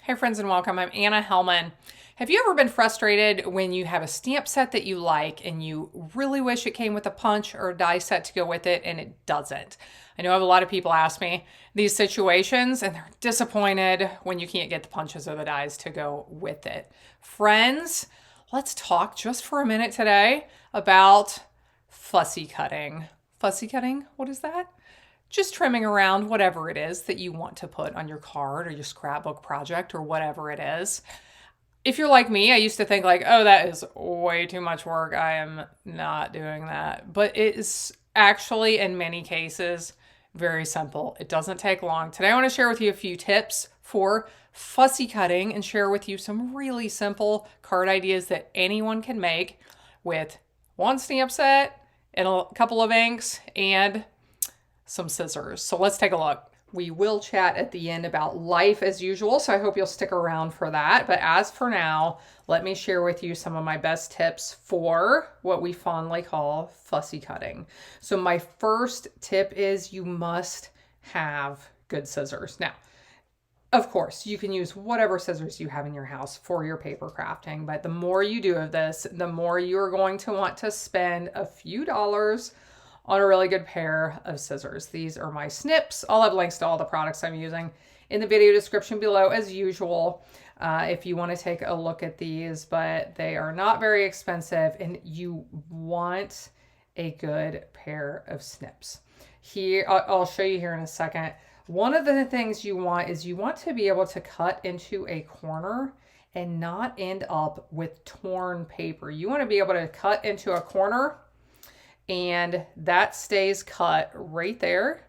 Hey friends and welcome. I'm Anna Helman. Have you ever been frustrated when you have a stamp set that you like and you really wish it came with a punch or a die set to go with it and it doesn't? I know I have a lot of people ask me these situations and they're disappointed when you can't get the punches or the dies to go with it. Friends, let's talk just for a minute today about fussy cutting. Fussy cutting? What is that? Just trimming around whatever it is that you want to put on your card or your scrapbook project or whatever it is. If you're like me, I used to think like, oh, that is way too much work. I am not doing that. But it is actually, in many cases, very simple. It doesn't take long. Today, I want to share with you a few tips for fussy cutting and share with you some really simple card ideas that anyone can make with one stamp set and a couple of inks and some scissors. So let's take a look. We will chat at the end about life as usual, so I hope you'll stick around for that. But as for now, let me share with you some of my best tips for what we fondly call fussy cutting. So my first tip is you must have good scissors. Now, of course, you can use whatever scissors you have in your house for your paper crafting, but the more you do of this, the more you're going to want to spend a few dollars on a really good pair of scissors. These are my snips. I'll have links to all the products I'm using in the video description below as usual if you want to take a look at these, but they are not very expensive and you want a good pair of snips. Here, I'll show you here in a second. One of the things you want is you want to be able to cut into a corner and not end up with torn paper. You want to be able to cut into a corner and that stays cut right there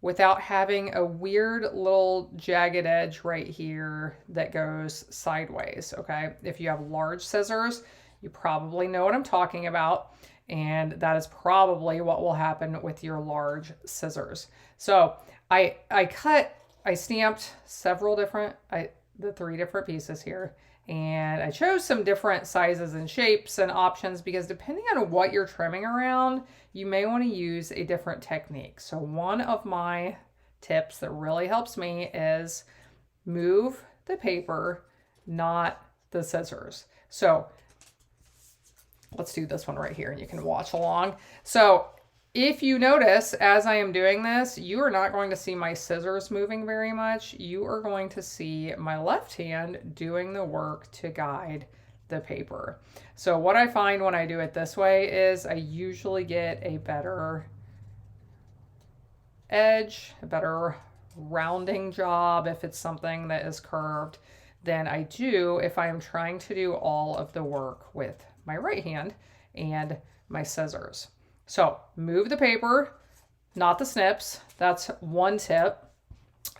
without having a weird little jagged edge right here that goes sideways, okay? If you have large scissors, you probably know what I'm talking about, and that is probably what will happen with your large scissors. So I stamped several different, the 3 different pieces here. And I chose some different sizes and shapes and options because depending on what you're trimming around, you may want to use a different technique. So one of my tips that really helps me is move the paper, not the scissors. So let's do this one right here and you can watch along. So if you notice, as I am doing this, you are not going to see my scissors moving very much. You are going to see my left hand doing the work to guide the paper. So what I find when I do it this way is I usually get a better edge, a better rounding job if it's something that is curved than I do if I am trying to do all of the work with my right hand and my scissors. So move the paper, not the snips. That's one tip.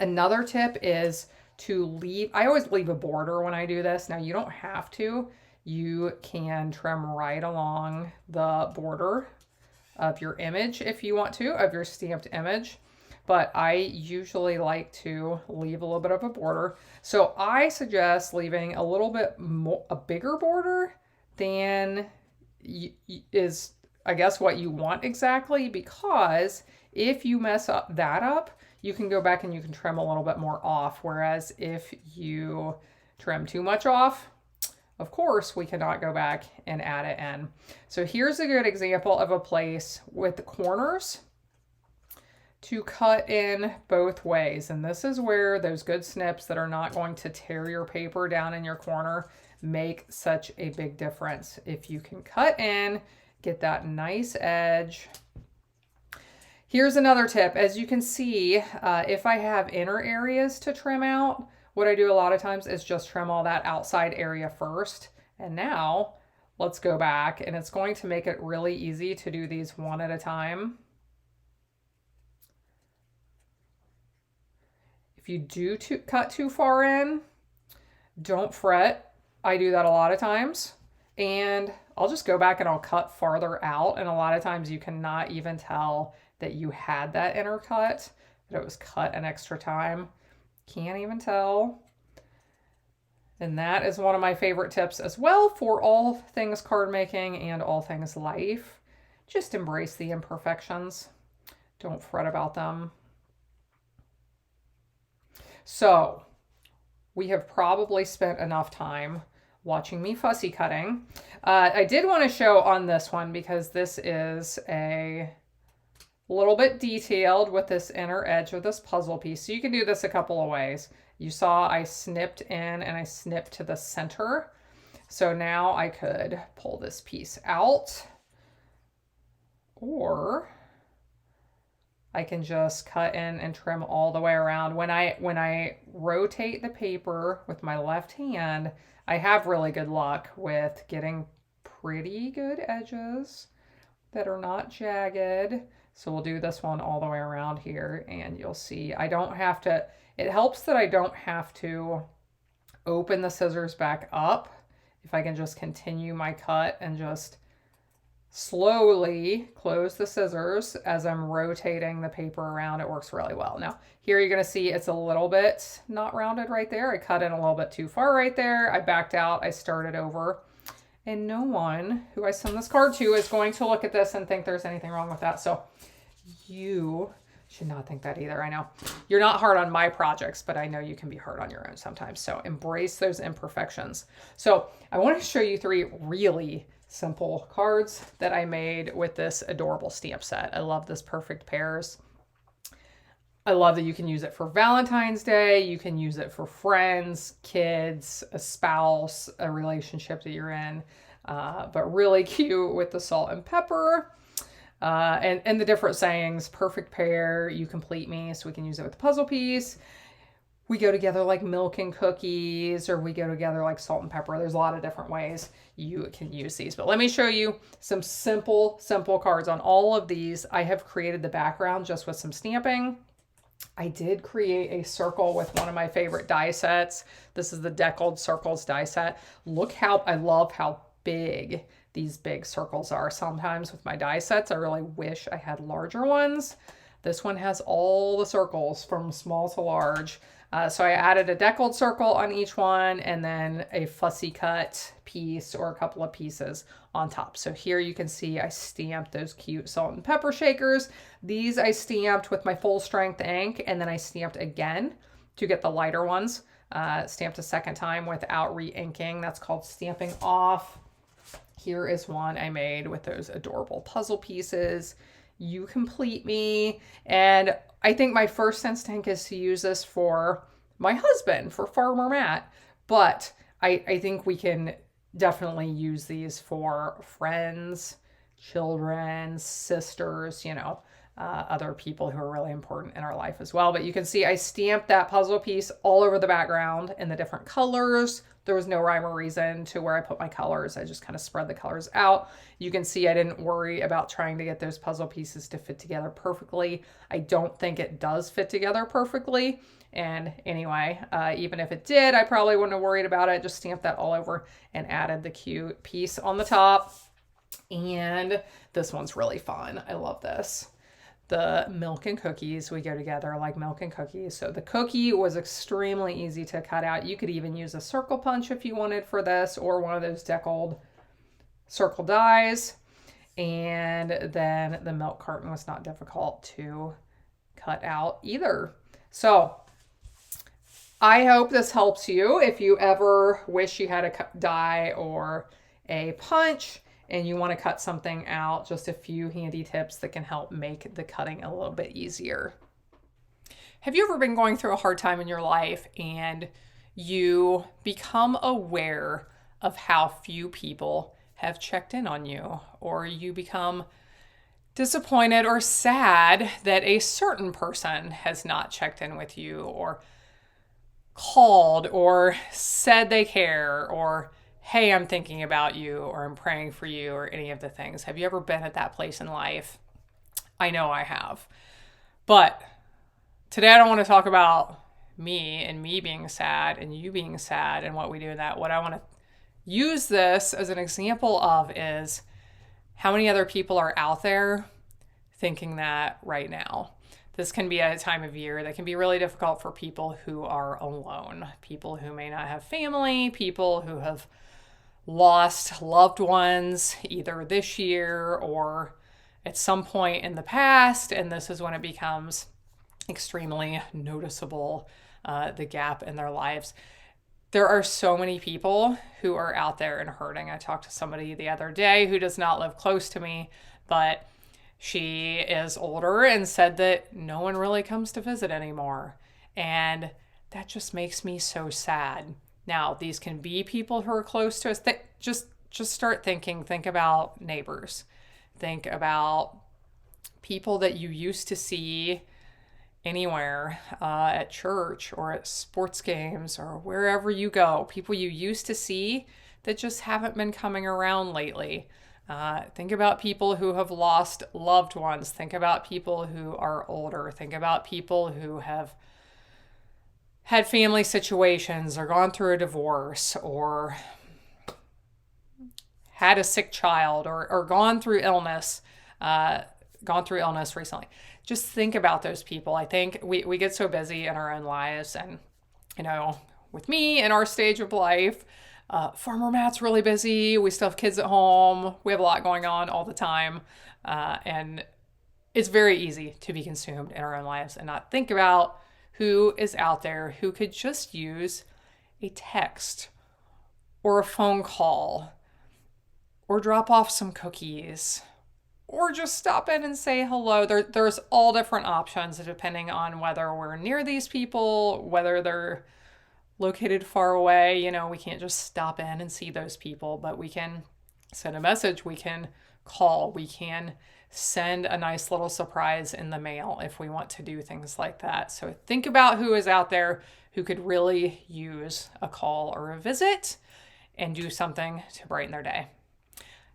Another tip is to leave, I always leave a border when I do this. Now you don't have to. You can trim right along the border of your image if you want to, of your stamped image. But I usually like to leave a little bit of a border. So I suggest leaving a little bit more, a bigger border than is I guess what you want exactly, because if you mess up that up, you can go back and you can trim a little bit more off. Whereas if you trim too much off, of course, we cannot go back and add it in. So here's a good example of a place with the corners to cut in both ways. And this is where those good snips that are not going to tear your paper down in your corner make such a big difference. If you can cut in, get that nice edge. Here's another tip. As you can see, if I have inner areas to trim out, what I do a lot of times is just trim all that outside area first. And now let's go back, and it's going to make it really easy to do these one at a time. If you do cut too far in, don't fret. I do that a lot of times. And I'll just go back and I'll cut farther out. And a lot of times you cannot even tell that you had that inner cut, that it was cut an extra time. Can't even tell. And that is one of my favorite tips as well for all things card making and all things life. Just embrace the imperfections. Don't fret about them. So we have probably spent enough time watching me fussy cutting. I did want to show on this one because this is a little bit detailed with this inner edge of this puzzle piece. So you can do this a couple of ways. You saw I snipped in and I snipped to the center. So now I could pull this piece out, or I can just cut in and trim all the way around. When I rotate the paper with my left hand, I have really good luck with getting pretty good edges that are not jagged. So we'll do this one all the way around here, and you'll see I don't have to, it helps that I don't have to open the scissors back up. If I can just continue my cut and just slowly close the scissors as I'm rotating the paper around, it works really well. Now, here you're gonna see it's a little bit not rounded right there. I cut in a little bit too far right there. I backed out, I started over. And no one who I send this card to is going to look at this and think there's anything wrong with that. So you should not think that either. I know you're not hard on my projects, but I know you can be hard on your own sometimes. So embrace those imperfections. So I want to show you 3 really simple cards that I made with this adorable stamp set. I love this perfect pairs. I love that you can use it for Valentine's Day. You can use it for friends, kids, a spouse, a relationship that you're in. But really cute with the salt and pepper and the different sayings. Perfect pair, you complete me. So we can use it with the puzzle piece. We go together like milk and cookies, or we go together like salt and pepper. There's a lot of different ways you can use these. But let me show you some simple cards on all of these. I have created the background just with some stamping. I did create a circle with one of my favorite die sets. This is the Deckled Circles die set. Look how, I love how big these big circles are. Sometimes with my die sets, I really wish I had larger ones. This one has all the circles from small to large. So I added a deckled circle on each one and then a fussy cut piece or a couple of pieces on top. So here you can see I stamped those cute salt and pepper shakers. These I stamped with my full strength ink, and then I stamped again to get the lighter ones. Stamped a second time without re-inking. That's called stamping off. Here is one I made with those adorable puzzle pieces. You complete me. And I think my first instinct is to use this for my husband, for Farmer Matt. But I think we can definitely use these for friends, children, sisters, you know, other people who are really important in our life as well. But you can see I stamped that puzzle piece all over the background in the different colors. There was no rhyme or reason to where I put my colors. I just kind of spread the colors out. You can see I didn't worry about trying to get those puzzle pieces to fit together perfectly. I don't think it does fit together perfectly. And anyway, even if it did, I probably wouldn't have worried about it. Just stamped that all over and added the cute piece on the top. And this one's really fun. I love this. The milk and cookies, we go together like milk and cookies. So the cookie was extremely easy to cut out. You could even use a circle punch if you wanted for this, or one of those deckled circle dies. And then the milk carton was not difficult to cut out either. So I hope this helps you. If you ever wish you had a die or a punch and you want to cut something out, just a few handy tips that can help make the cutting a little bit easier. Have you ever been going through a hard time in your life and you become aware of how few people have checked in on you, or you become disappointed or sad that a certain person has not checked in with you, or called, or said they care, or hey, I'm thinking about you, or I'm praying for you, or any of the things? Have you ever been at that place in life? I know I have. But today I don't want to talk about me and me being sad and you being sad and what we do in that. What I want to use this as an example of is how many other people are out there thinking that right now. This can be a time of year that can be really difficult for people who are alone, people who may not have family, people who have lost loved ones either this year or at some point in the past. And this is when it becomes extremely noticeable, the gap in their lives. There are so many people who are out there and hurting. I talked to somebody the other day who does not live close to me, but she is older and said that no one really comes to visit anymore. And that just makes me so sad. Now, these can be people who are close to us. Just start thinking. Think about neighbors. Think about people that you used to see anywhere, at church or at sports games or wherever you go. People you used to see that just haven't been coming around lately. Think about people who have lost loved ones. Think about people who are older. Think about people who have had family situations or gone through a divorce or had a sick child or gone through illness recently. Just think about those people. I think we get so busy in our own lives, and with me in our stage of life, Farmer Matt's really busy. We still have kids at home. We have a lot going on all the time, and it's very easy to be consumed in our own lives and not think about who is out there who could just use a text or a phone call or drop off some cookies or just stop in and say hello. There's all different options depending on whether we're near these people, whether they're located far away. We can't just stop in and see those people, but we can send a message, we can call, we can send a nice little surprise in the mail if we want to do things like that. So think about who is out there who could really use a call or a visit and do something to brighten their day.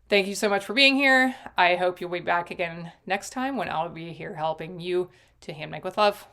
Thank you so much for being here. I hope you'll be back again next time when I'll be here helping you to hand make with love.